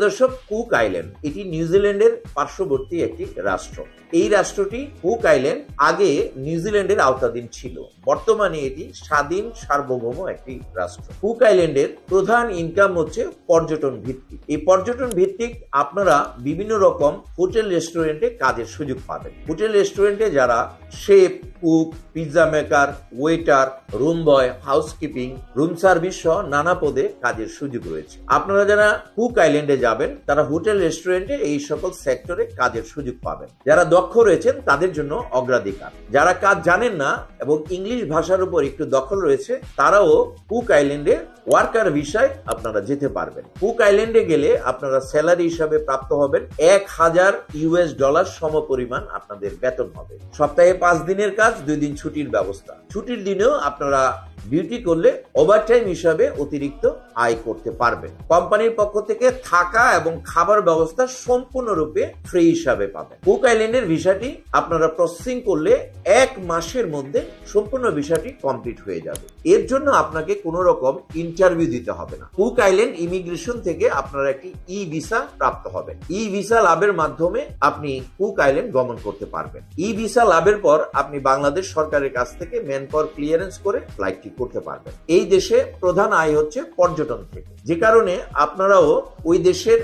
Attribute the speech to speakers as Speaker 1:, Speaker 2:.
Speaker 1: দর্শক, cook island এটি নিউজিল্যান্ডের পার্শ্ববর্তী একটি রাষ্ট্র। এই রাষ্ট্রটি কুক আইল্যান্ড আগে নিউজিল্যান্ডের আওতাধীন ছিল। বর্তমানে এটি স্বাধীন সার্বভৌম একটি রাষ্ট্র। কুক আইল্যান্ডের প্রধান ইনকাম হচ্ছে পর্যটন ভিত্তিক। এই পর্যটন ভিত্তিক আপনারা বিভিন্ন রকম হোটেল রেস্টুরেন্টে কাজের সুযোগ পাবেন। হোটেল রেস্টুরেন্টে যারা chef, cook, pizza maker, waiter, room বয়, হাউসকিপিং, রুম সার্ভিস সহ নানা পদে কাজের সুযোগ রয়েছে। আপনারা যারা কুক আইল্যান্ডে যাবেন তারা হোটেল রেস্টুরেন্টে এই সকল সেক্টরে কাজের সুযোগ পাবেন। যারা দক্ষ রয়েছেন তাদের জন্য অগ্রাধিকার। যারা কাজ জানেন না এবং ইংলিশ ভাষার উপর একটু দখল রয়েছে তারাও কুক আইল্যান্ডে ওয়ার্কার ভিসায় আপনারা যেতে পারবেন। কুক আইল্যান্ডে গেলে আপনারা স্যালারি হিসাবে প্রাপ্ত হবেন $1000 সম পরিমাণ আপনাদের বেতন হবে। সপ্তাহে 5 দিনের কাজ, 2 দিন ছুটির ব্যবস্থা। ছুটির দিনেও আপনারা ডিউটি করলে ওভারটাইম হিসাবে অতিরিক্ত আয় করতে পারবেন। কোম্পানির পক্ষ থেকে থাকা এবং খাবার ব্যবস্থা সম্পূর্ণরূপে ফ্রি হিসাবে পাবেন। কুক আইল্যান্ডের ভিসাটি আপনারা প্রসেসিং করলে 1 মাসের মধ্যে সম্পূর্ণ ভিসাটি কমপ্লিট হয়ে যাবে। এর জন্য আপনাকে কোনো রকম ইন্টারভিউ দিতে হবে না। কুক আইল্যান্ড ইমিগ্রেশন থেকে আপনারা একটি ই ভিসা প্রাপ্ত হবেন। ই ভিসা লাভের মাধ্যমে আপনি কুক আইল্যান্ড গমন করতে পারবেন। ই ভিসা লাভের পর আপনি বাংলাদেশ সরকারের কাছ থেকে ম্যান পাওয়ার ক্লিয়ারেন্স করে ফ্লাইটটি করতে পারবেন। এই দেশে প্রধান আয় হচ্ছে পর্যটন থেকে, যে কারণে আপনারাও ওই দেশের